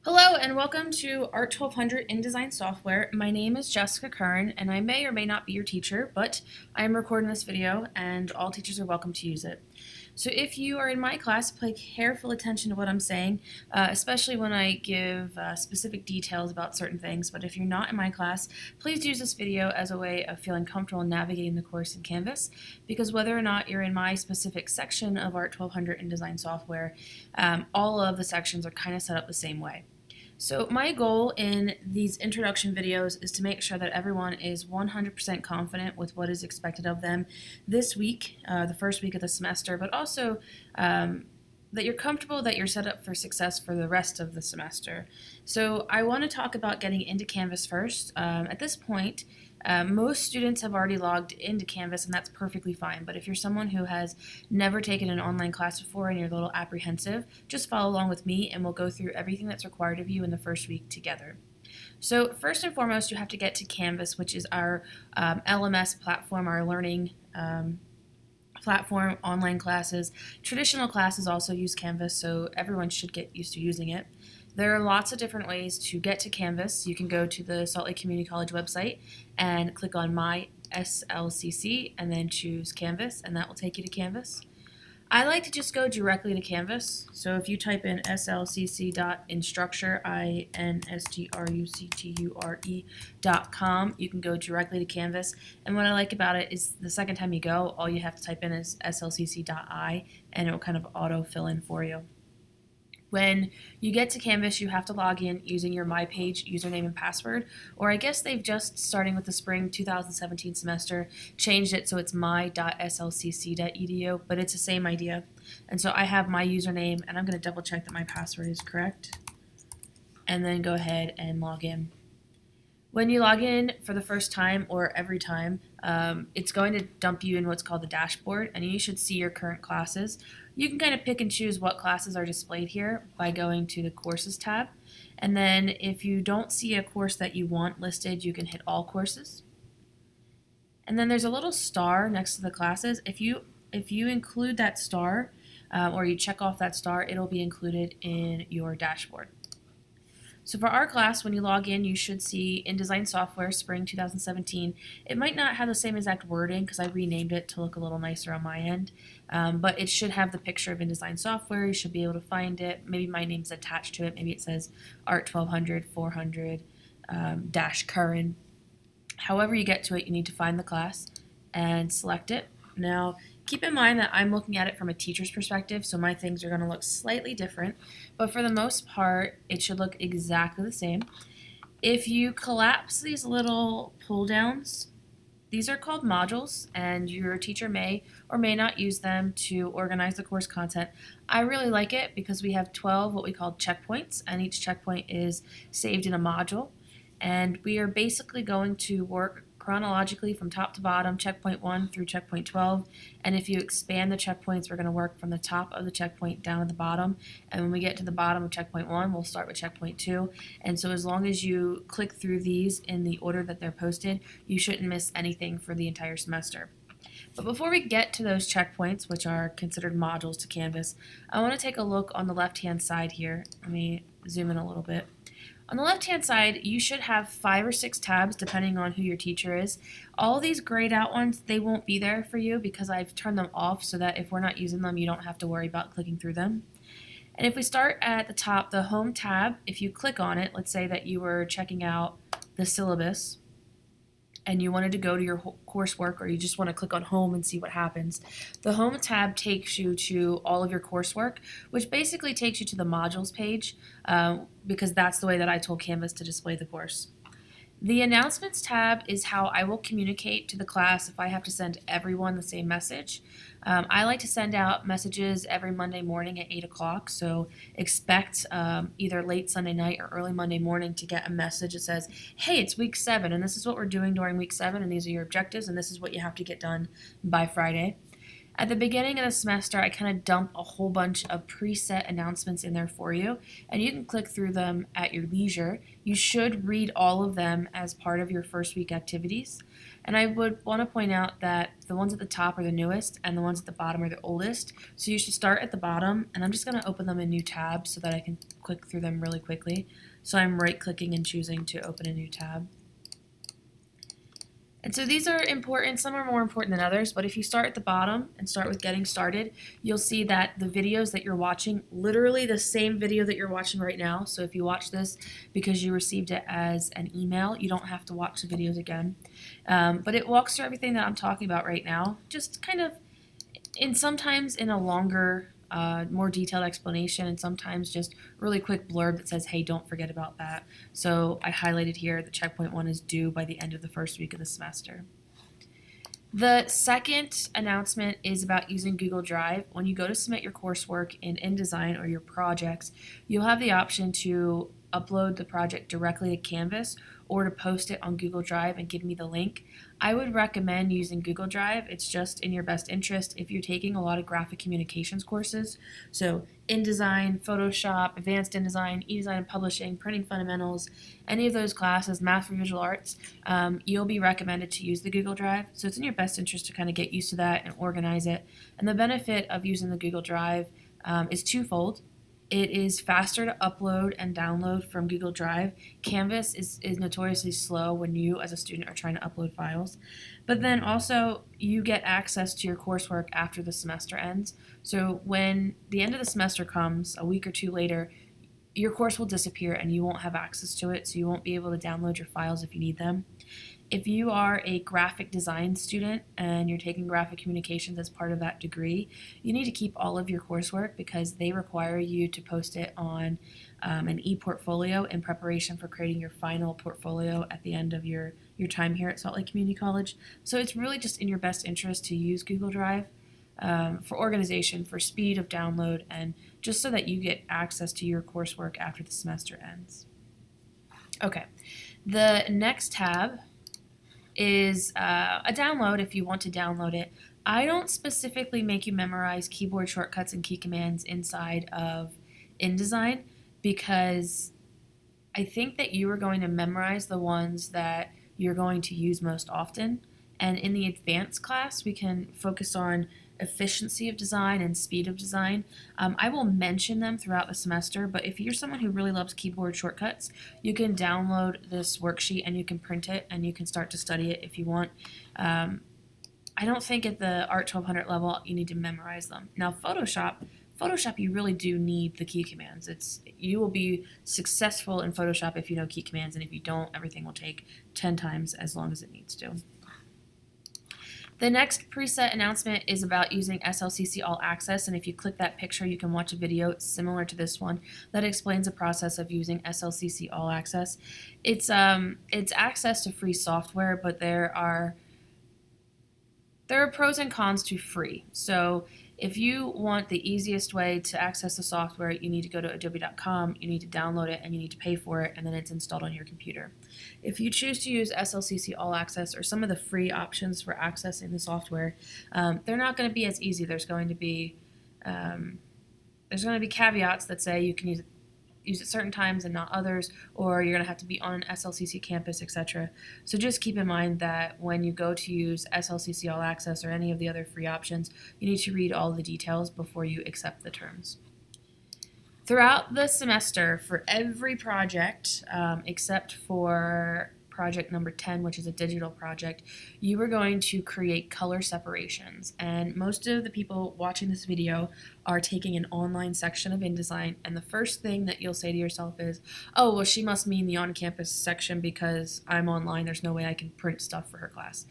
Hello and welcome to Art 1200 InDesign Software. My name is Jessica Curran and I may or may not be your teacher, but I am recording this video and all teachers are welcome to use it. So if you are in my class, pay careful attention to what I'm saying, especially when I give specific details about certain things. But if you're not in my class, please use this video as a way of feeling comfortable navigating the course in Canvas, because whether or not you're in my specific section of Art 1200 InDesign Software, all of the sections are kind of set up the same way. So my goal in these introduction videos is to make sure that everyone is 100% confident with what is expected of them this week, the first week of the semester, but also that you're comfortable that you're set up for success for the rest of the semester. So I want to talk about getting into Canvas first. At this point, most students have already logged into Canvas, and that's perfectly fine. But if you're someone who has never taken an online class before and you're a little apprehensive, just follow along with me and we'll go through everything that's required of you in the first week together. So first and foremost, you have to get to Canvas, which is our LMS platform, our learning platform, online classes. Traditional classes also use Canvas, so everyone should get used to using it. There are lots of different ways to get to Canvas. You can go to the Salt Lake Community College website and click on My SLCC and then choose Canvas, and that will take you to Canvas. I like to just go directly to Canvas. So if you type in slcc.instructure, instructure.com, you can go directly to Canvas. And what I like about it is the second time you go, all you have to type in is slcc.I, and it will kind of auto fill in for you. When you get to Canvas, you have to log in using your My Page username and password, or I guess they've just, starting with the spring 2017 semester, changed it so it's my.slcc.edu, but it's the same idea. And so I have my username, and I'm going to double check that my password is correct, and then go ahead and log in. When you log in for the first time or every time, it's going to dump you in what's called the dashboard, and you should see your current classes. You can kind of pick and choose what classes are displayed here by going to the Courses tab. And then if you don't see a course that you want listed, you can hit All Courses. And then there's a little star next to the classes. If you include that star, or you check off that star, it'll be included in your dashboard. So for our class, when you log in, you should see InDesign Software Spring 2017. It might not have the same exact wording because I renamed it to look a little nicer on my end, but it should have the picture of InDesign Software. You should be able to find it. Maybe my name's attached to it. Maybe it says Art 1200 400 dash Curran. However you get to it, you need to find the class and select it. Now, keep in mind that I'm looking at it from a teacher's perspective, so my things are going to look slightly different, but for the most part, it should look exactly the same. If you collapse these little pull downs, these are called modules, and your teacher may or may not use them to organize the course content. I really like it because we have 12 what we call checkpoints, and each checkpoint is saved in a module. And we are basically going to work chronologically from top to bottom, checkpoint 1 through checkpoint 12. And if you expand the checkpoints, we're going to work from the top of the checkpoint down to the bottom. And when we get to the bottom of checkpoint 1, we'll start with checkpoint 2. And so as long as you click through these in the order that they're posted, you shouldn't miss anything for the entire semester. But before we get to those checkpoints, which are considered modules to Canvas, I want to take a look on the left-hand side here. Let me zoom in a little bit. On the left-hand side, you should have 5 or 6 tabs depending on who your teacher is. All these grayed out ones, they won't be there for you because I've turned them off so that if we're not using them, you don't have to worry about clicking through them. And if we start at the top, the Home tab, if you click on it, let's say that you were checking out the syllabus and you wanted to go to your coursework, or you just want to click on Home and see what happens, the Home tab takes you to all of your coursework, which basically takes you to the modules page, because that's the way that I told Canvas to display the course. The Announcements tab is how I will communicate to the class if I have to send everyone the same message. I like to send out messages every Monday morning at 8 o'clock, so expect either late Sunday night or early Monday morning to get a message that says, hey, it's week 7, and this is what we're doing during week 7, and these are your objectives, and this is what you have to get done by Friday. At the beginning of the semester, I kind of dump a whole bunch of preset announcements in there for you, and you can click through them at your leisure. You should read all of them as part of your first week activities. And I would want to point out that the ones at the top are the newest, and the ones at the bottom are the oldest. So you should start at the bottom, and I'm just going to open them in new tabs so that I can click through them really quickly. So I'm right-clicking and choosing to open a new tab. And so these are important, some are more important than others, but if you start at the bottom and start with getting started, you'll see that the videos that you're watching, literally the same video that you're watching right now, so if you watch this because you received it as an email, you don't have to watch the videos again. But it walks through everything that I'm talking about right now, just kind of sometimes in a longer, more detailed explanation, and sometimes just really quick blurb that says, hey, don't forget about that. So I highlighted here that checkpoint 1 is due by the end of the first week of the semester. The second announcement is about using Google Drive. When you go to submit your coursework in InDesign or your projects, you'll have the option to upload the project directly to Canvas or to post it on Google Drive and give me the link. I would recommend using Google Drive. It's just in your best interest if you're taking a lot of graphic communications courses. So InDesign, Photoshop, Advanced InDesign, eDesign and Publishing, Printing Fundamentals, any of those classes, Math for Visual Arts, you'll be recommended to use the Google Drive. So it's in your best interest to kind of get used to that and organize it. And the benefit of using the Google Drive is twofold. It is faster to upload and download from Google Drive. Canvas is notoriously slow when you, as a student, are trying to upload files. But then also, you get access to your coursework after the semester ends. So when the end of the semester comes, a week or two later, your course will disappear and you won't have access to it, so you won't be able to download your files if you need them. If you are a graphic design student and you're taking graphic communications as part of that degree, you need to keep all of your coursework because they require you to post it on an e-portfolio in preparation for creating your final portfolio at the end of your time here at Salt Lake Community College. So it's really just in your best interest to use Google Drive for organization, for speed of download, and just so that you get access to your coursework after the semester ends. Okay, the next tab is a download if you want to download it. I don't specifically make you memorize keyboard shortcuts and key commands inside of InDesign because I think that you are going to memorize the ones that you're going to use most often. And in the advanced class, we can focus on efficiency of design and speed of design. I will mention them throughout the semester, but if you're someone who really loves keyboard shortcuts, you can download this worksheet and you can print it and you can start to study it if you want. I don't think at the Art 1200 level you need to memorize them. Now Photoshop, you really do need the key commands. You will be successful in Photoshop if you know key commands, and if you don't, everything will take 10 times as long as it needs to. The next preset announcement is about using SLCC All Access, and if you click that picture, you can watch a video similar to this one that explains the process of using SLCC All Access. It's access to free software, but there are pros and cons to free. So if you want the easiest way to access the software, you need to go to adobe.com, you need to download it, and you need to pay for it, and then it's installed on your computer. If you choose to use SLCC All Access or some of the free options for accessing the software, they're not going to be as easy. There's going to be caveats that say you can use it certain times and not others, or you're going to have to be on an SLCC campus, etc. So just keep in mind that when you go to use SLCC All Access or any of the other free options, you need to read all the details before you accept the terms. Throughout the semester, for every project, except for project number 10, which is a digital project, you are going to create color separations. And most of the people watching this video are taking an online section of InDesign, and the first thing that you'll say to yourself is, oh, well, she must mean the on-campus section because I'm online, there's no way I can print stuff for her class.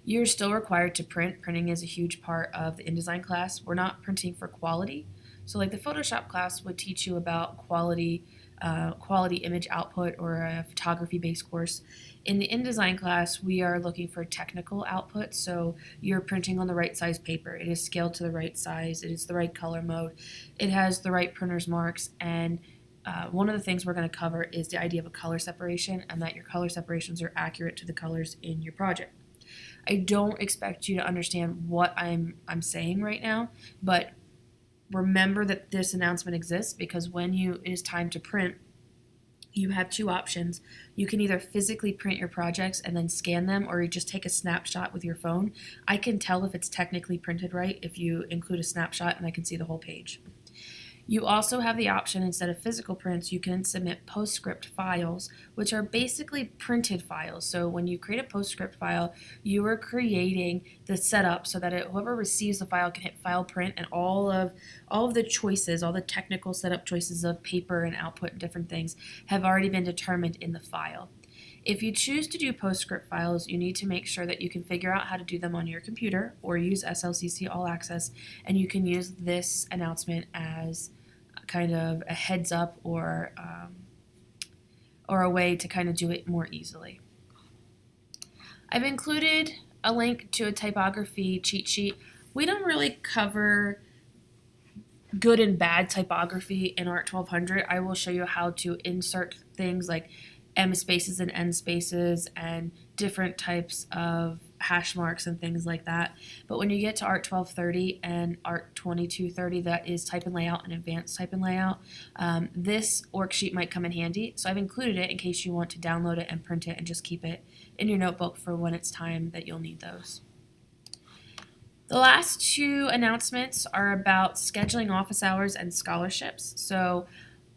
You're still required to print. Printing is a huge part of the InDesign class. We're not printing for quality. So like the Photoshop class would teach you about quality image output, or a photography-based course. In the InDesign class, we are looking for technical output, so you're printing on the right size paper. It is scaled to the right size, it is the right color mode, it has the right printer's marks, and one of the things we're going to cover is the idea of a color separation, and that your color separations are accurate to the colors in your project. I don't expect you to understand what I'm saying right now, but remember that this announcement exists because when it is time to print, you have two options. You can either physically print your projects and then scan them, or you just take a snapshot with your phone. I can tell if it's technically printed right if you include a snapshot, and I can see the whole page. You also have the option, instead of physical prints, you can submit PostScript files, which are basically printed files. So when you create a PostScript file, you are creating the setup so that whoever receives the file can hit file print, and all of the choices, all the technical setup choices of paper and output and different things have already been determined in the file. If you choose to do PostScript files, you need to make sure that you can figure out how to do them on your computer or use SLCC All Access, and you can use this announcement as kind of a heads up or a way to kind of do it more easily. I've included a link to a typography cheat sheet. We don't really cover good and bad typography in ART 1200. I will show you how to insert things like M spaces and N spaces and different types of hash marks and things like that. But when you get to ART 1230 and ART 2230, that is type and layout and advanced type and layout, this worksheet might come in handy. So I've included it in case you want to download it and print it and just keep it in your notebook for when it's time that you'll need those. The last two announcements are about scheduling office hours and scholarships. So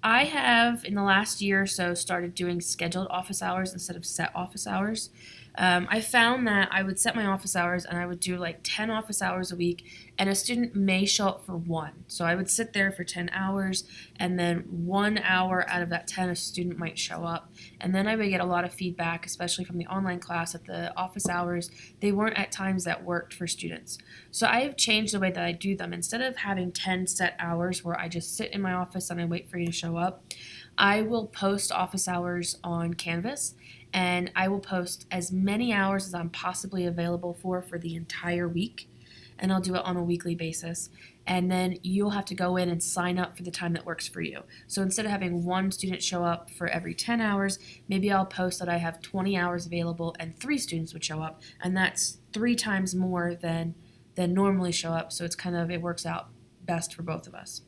I have, in the last year or so, started doing scheduled office hours instead of set office hours. I found that I would set my office hours and I would do like 10 office hours a week, and a student may show up for one. So I would sit there for 10 hours, and then 1 hour out of that 10 a student might show up. And then I would get a lot of feedback, especially from the online class, that the office hours, they weren't at times that worked for students. So I have changed the way that I do them. Instead of having 10 set hours where I just sit in my office and I wait for you to show up, I will post office hours on Canvas, and I will post as many hours as I'm possibly available for the entire week, and I'll do it on a weekly basis. And then you'll have to go in and sign up for the time that works for you. So instead of having one student show up for every 10 hours, maybe I'll post that I have 20 hours available and 3 students would show up, and that's 3 times more than normally show up. So it works out best for both of us.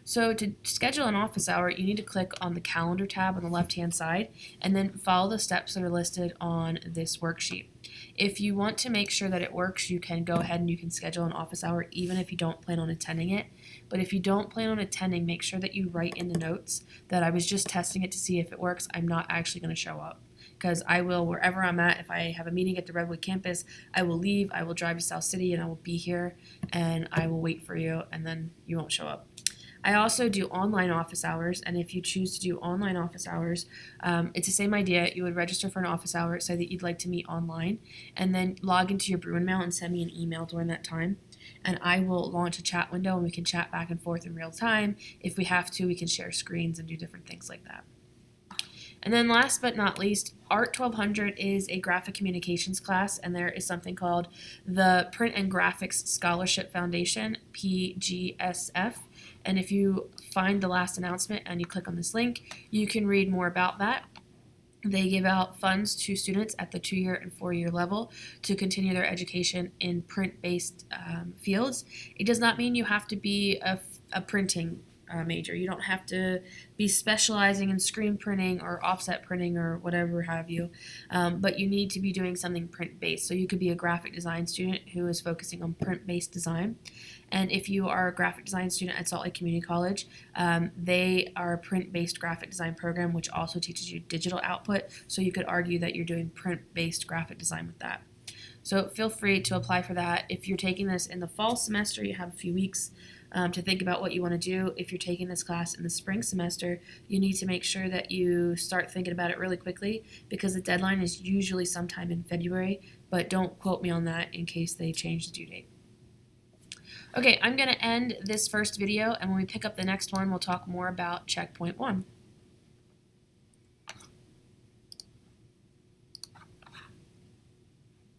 So to schedule an office hour, you need to click on the calendar tab on the left-hand side and then follow the steps that are listed on this worksheet. If you want to make sure that it works, you can go ahead and you can schedule an office hour even if you don't plan on attending it. But if you don't plan on attending, make sure that you write in the notes that I was just testing it to see if it works. I'm not actually going to show up. Because I will, wherever I'm at, if I have a meeting at the Redwood campus, I will leave, I will drive to South City, and I will be here, and I will wait for you, and then you won't show up. I also do online office hours, and if you choose to do online office hours, it's the same idea. You would register for an office hour, say that you'd like to meet online, and then log into your Bruin Mail and send me an email during that time. And I will launch a chat window, and we can chat back and forth in real time. If we have to, we can share screens and do different things like that. And then last but not least, ART 1200 is a graphic communications class, and there is something called the Print and Graphics Scholarship Foundation, PGSF. And if you find the last announcement and you click on this link, you can read more about that. They give out funds to students at the 2-year and 4-year level to continue their education in print-based fields. It does not mean you have to be a printing major. You don't have to be specializing in screen printing or offset printing or whatever have you, but you need to be doing something print-based. So you could be a graphic design student who is focusing on print-based design. And if you are a graphic design student at Salt Lake Community College, they are a print-based graphic design program which also teaches you digital output. So you could argue that you're doing print-based graphic design with that. So feel free to apply for that. If you're taking this in the fall semester, you have a few weeks to think about what you want to do. If you're taking this class in the spring semester, you need to make sure that you start thinking about it really quickly, because the deadline is usually sometime in February, but don't quote me on that in case they change the due date. Okay, I'm going to end this first video, and when we pick up the next one, we'll talk more about Checkpoint 1.